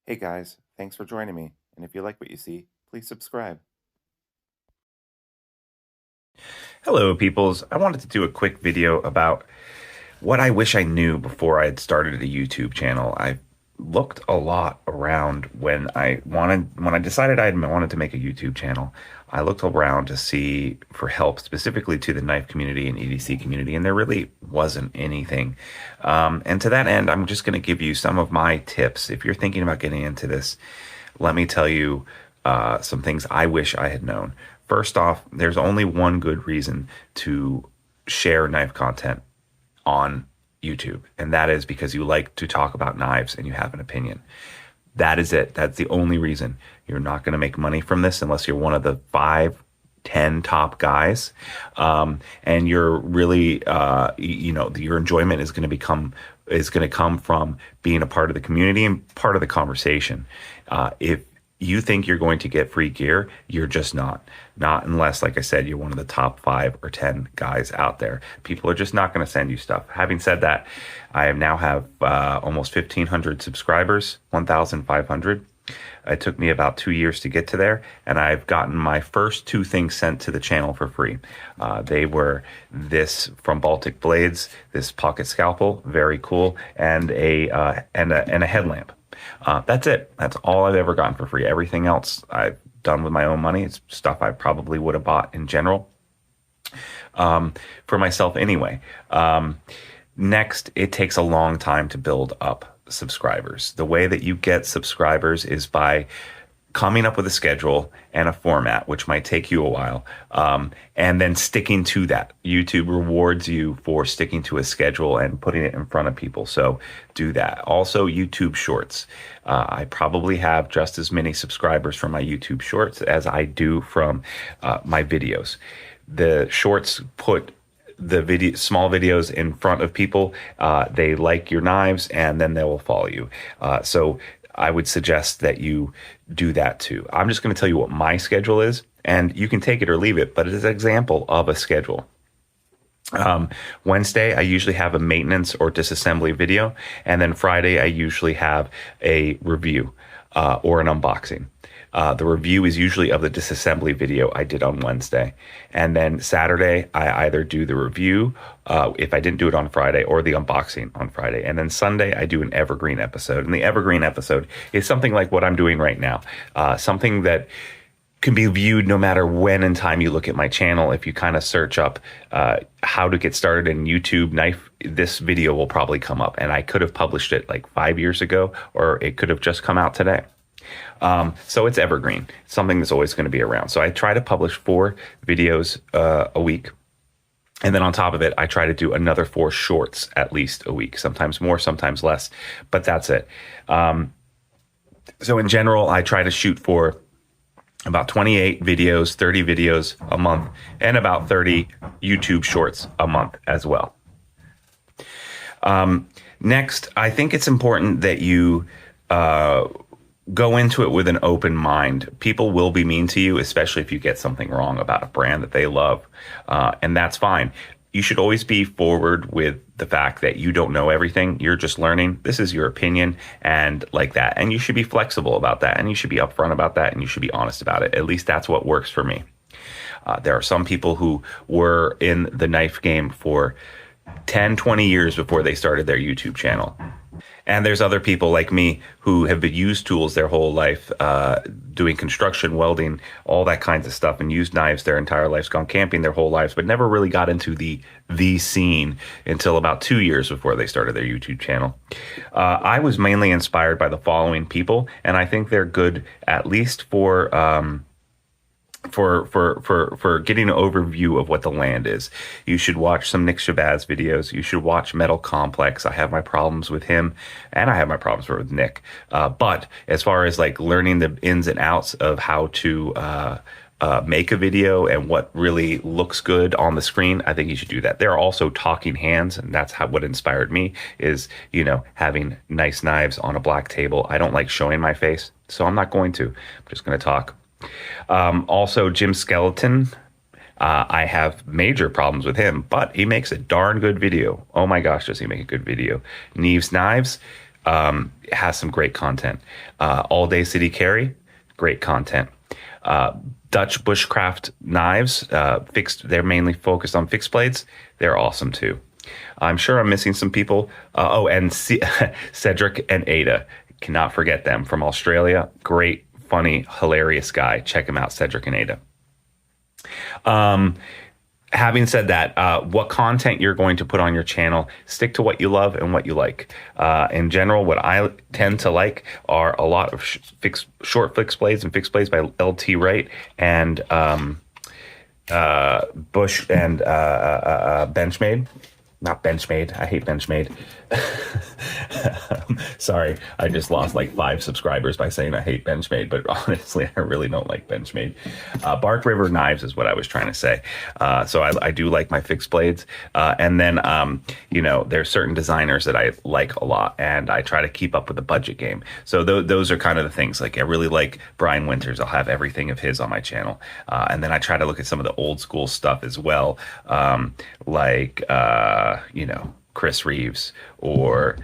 Hey guys, thanks for joining me. And if you like what you see, please subscribe. Hello, peoples. I wanted to do a quick video about what I wish I knew before I had started a YouTube channel. I looked a lot around when I decided I wanted to make a YouTube channel. I looked around to see for help specifically to the knife community and EDC community, and there really wasn't anything. And to that end, I'm just going to give you some of my tips. If you're thinking about getting into this, let me tell you some things I wish I had known. First off, there's only one good reason to share knife content on YouTube, and that is because you like to talk about knives and you have an opinion. That is it. That's the only reason. You're not going to make money from this unless you're one of the 5, 10 top guys. And you're really, your enjoyment is going to come from being a part of the community and part of the conversation. If you think you're going to get free gear, you're just not. Not unless, like I said, you're one of the top 5 or 10 guys out there. People are just not going to send you stuff. Having said that, I now have almost 1,500 subscribers, 1,500. It took me about 2 years to get to there, and I've gotten my first 2 things sent to the channel for free. They were this from Baltic Blades, this pocket scalpel, very cool, and a headlamp. That's it. That's all I've ever gotten for free. Everything else I've done with my own money. It's stuff I probably would have bought in general for myself anyway. Next, it takes a long time to build up subscribers. The way that you get subscribers is by coming up with a schedule and a format, which might take you a while, and then sticking to that. YouTube rewards you for sticking to a schedule and putting it in front of people. So do that. Also, YouTube Shorts. I probably have just as many subscribers from my YouTube Shorts as I do from my videos. The Shorts put the small videos in front of people. They like your knives, and then they will follow you. So I would suggest that you do that too. I'm just going to tell you what my schedule is, and you can take it or leave it, but it is an example of a schedule. Wednesday, I usually have a maintenance or disassembly video, and then Friday, I usually have a review or an unboxing. The review is usually of the disassembly video I did on Wednesday. And then Saturday, I either do the review, if I didn't do it on Friday, or the unboxing on Friday. And then Sunday, I do an evergreen episode. And the evergreen episode is something like what I'm doing right now. Something that can be viewed no matter when in time you look at my channel. If you kind of search up how to get started in YouTube knife, this video will probably come up. And I could have published it like 5 years ago, or it could have just come out today. So it's evergreen. It's something that's always going to be around. So I try to publish 4 videos a week. And then on top of it, I try to do another 4 shorts at least a week, sometimes more, sometimes less, but that's it. So in general, I try to shoot for about 28 videos, 30 videos a month, and about 30 YouTube shorts a month as well. Next, I think it's important that you go into it with an open mind. People will be mean to you, especially if you get something wrong about a brand that they love, and that's fine. You should always be forward with the fact that you don't know everything. You're just learning. This is your opinion, and like that. And you should be flexible about that, and you should be upfront about that, and you should be honest about it. At least that's what works for me. There are some people who were in the knife game for 10, 20 years before they started their YouTube channel. And there's other people like me who have been used tools their whole life, doing construction, welding, all that kinds of stuff, and used knives their entire lives, gone camping their whole lives, but never really got into the scene until about 2 years before they started their YouTube channel. I was mainly inspired by the following people, and I think they're good at least for getting an overview of what the land is. You should watch some Nick Shabazz videos. You should watch Metal Complex. I have my problems with him, and I have my problems with Nick. But as far as like learning the ins and outs of how to make a video and what really looks good on the screen, I think you should do that. There are also talking hands, and that's what inspired me is, having nice knives on a black table. I don't like showing my face, so I'm not going to. I'm just going to talk. Also, Jim Skeleton. I have major problems with him, but he makes a darn good video. Oh my gosh, does he make a good video? Neves Knives. has some great content. All Day City Carry, great content. Uh, Dutch Bushcraft Knives, fixed. They're mainly focused on fixed blades. They're awesome too. I'm sure I'm missing some people. And Cedric and Ada, cannot forget them from Australia. Great, funny, hilarious guy. Check him out, Cedric and Ada. Having said that, what content you're going to put on your channel, stick to what you love and what you like. In general, what I tend to like are a lot of short fixed blades and fixed blades by LT Wright and Bush and Benchmade. Not Benchmade. I hate Benchmade. Sorry, I just lost like 5 subscribers by saying I hate Benchmade, but honestly, I really don't like Benchmade. Bark River Knives is what I was trying to say. So I do like my fixed blades. And then, there's certain designers that I like a lot, and I try to keep up with the budget game. So those are kind of the things. Like I really like Brian Winters. I'll have everything of his on my channel. And then I try to look at some of the old school stuff as well. Chris Reeves or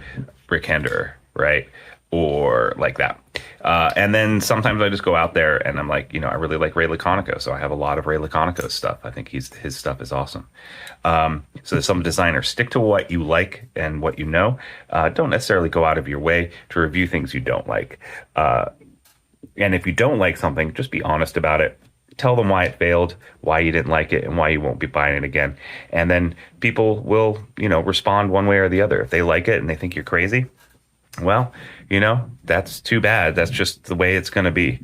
Rick Hender, right? Or like that. And then sometimes I just go out there and I'm like, I really like Ray Laconico. So I have a lot of Ray Laconico's stuff. I think his stuff is awesome. So there's some designers. Stick to what you like and what you know. Don't necessarily go out of your way to review things you don't like. And if you don't like something, just be honest about it. Tell them why it failed, why you didn't like it, and why you won't be buying it again. And then people will, respond one way or the other. If they like it and they think you're crazy, well, that's too bad. That's just the way it's going to be.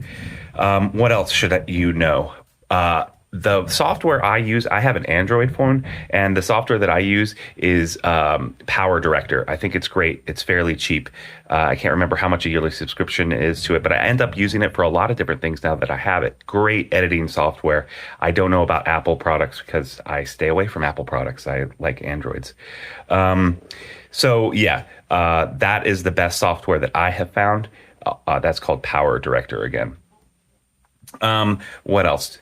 What else should you know? The software I use, I have an Android phone, and the software that I use is Power Director. I think it's great. It's fairly cheap. I can't remember how much a yearly subscription is to it, but I end up using it for a lot of different things now that I have it. Great editing software. I don't know about Apple products because I stay away from Apple products. I like Androids. That is the best software that I have found. That's called Power Director again. What else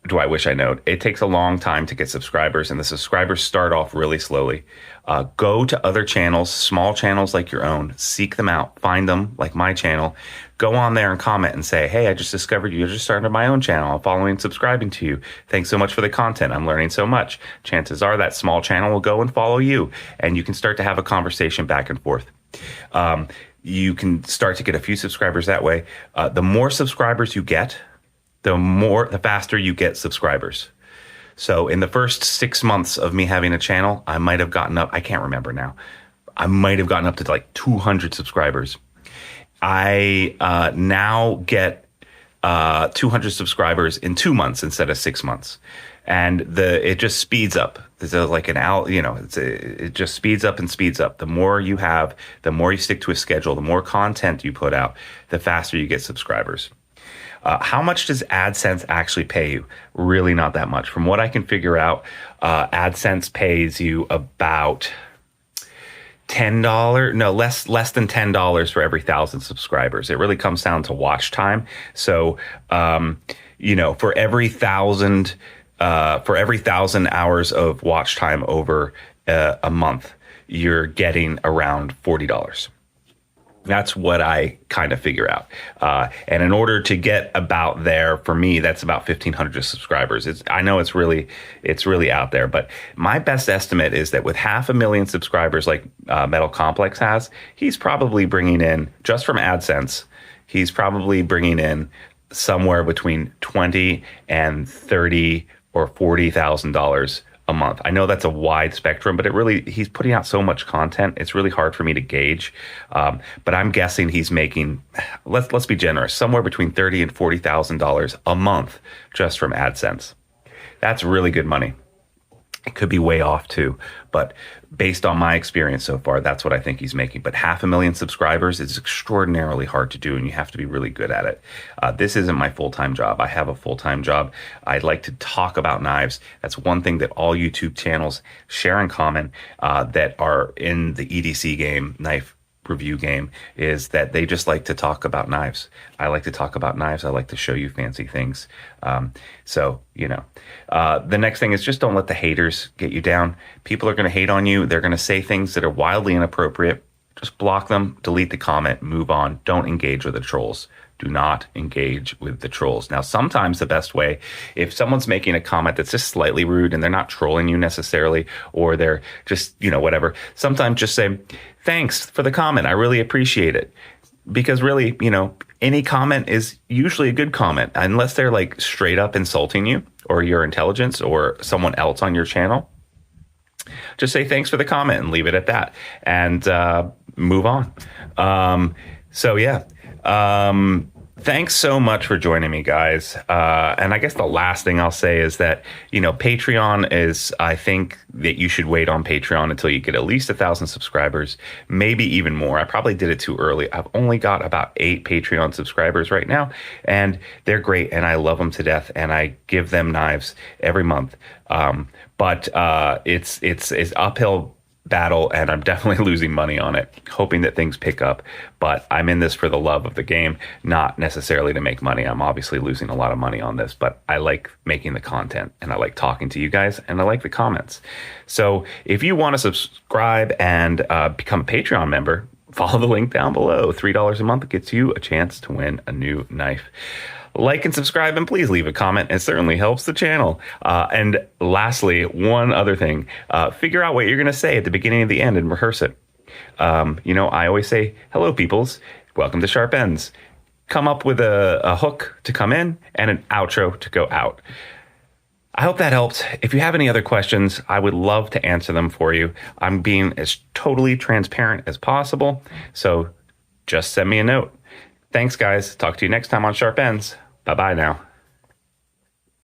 do I wish I knowed? It takes a long time to get subscribers, and the subscribers start off really slowly. Go to other channels, small channels like your own, seek them out, find them like my channel, go on there and comment and say, hey, I just discovered you. I just started my own channel. I'm following and subscribing to you. Thanks so much for the content. I'm learning so much. Chances are that small channel will go and follow you, and you can start to have a conversation back and forth. You can start to get a few subscribers that way. The more subscribers you get, the faster you get subscribers. So in the first 6 months of me having a channel, I might have gotten up, I can't remember now. I might have gotten up to like 200 subscribers. I now get 200 subscribers in 2 months instead of 6 months. And it just speeds up. There's it just speeds up and speeds up. The more you have, the more you stick to a schedule, the more content you put out, the faster you get subscribers. How much does AdSense actually pay you? Really not that much. From what I can figure out, AdSense pays you about less than $10 for every 1,000 subscribers. It really comes down to watch time. So, for every 1,000 hours of watch time over a month, you're getting around $40. That's what I kind of figure out. And in order to get about there, for me, that's about 1,500 subscribers. I know it's really out there, but my best estimate is that with 500,000 subscribers like Metal Complex has, he's probably bringing in, just from AdSense, he's probably bringing in somewhere between $20,000 and $30,000 or $40,000 a month. I know that's a wide spectrum, but he's putting out so much content. It's really hard for me to gauge. But I'm guessing he's making, let's be generous, somewhere between $30,000 and $40,000 a month just from AdSense. That's really good money. It could be way off too, but based on my experience so far, that's what I think he's making. But 500,000 subscribers is extraordinarily hard to do, and you have to be really good at it. This isn't my full-time job. I have a full-time job. I'd like to talk about knives. That's one thing that all YouTube channels share in common that are in the EDC game, knife review game, is that they just like to talk about knives. I like to talk about knives. I like to show you fancy things. The next thing is just don't let the haters get you down. People are going to hate on you. They're going to say things that are wildly inappropriate. just block them, delete the comment, move on. Don't engage with the trolls. Do not engage with the trolls. Now, sometimes the best way, if someone's making a comment that's just slightly rude and they're not trolling you necessarily, or they're just, whatever, sometimes just say, thanks for the comment. I really appreciate it. Because really, any comment is usually a good comment, unless they're like straight up insulting you or your intelligence or someone else on your channel. Just say thanks for the comment and leave it at that, and move on. So yeah, thanks so much for joining me, guys. And I guess the last thing I'll say is that, Patreon is, I think that you should wait on Patreon until you get at least 1,000 subscribers, maybe even more. I probably did it too early. I've only got about 8 Patreon subscribers right now, and they're great, and I love them to death, and I give them knives every month. But it's uphill battle, and I'm definitely losing money on it, hoping that things pick up. But I'm in this for the love of the game, not necessarily to make money. I'm obviously losing a lot of money on this, but I like making the content, and I like talking to you guys, and I like the comments. So if you want to subscribe and become a Patreon member, follow the link down below. $3 a month gets you a chance to win a new knife. Like and subscribe, and please leave a comment. It certainly helps the channel. And lastly, one other thing, figure out what you're going to say at the beginning and the end and rehearse it. I always say, hello, peoples. Welcome to Sharp Ends. Come up with a hook to come in and an outro to go out. I hope that helped. If you have any other questions, I would love to answer them for you. I'm being as totally transparent as possible. So just send me a note. Thanks, guys. Talk to you next time on Sharp Ends. Bye-bye now.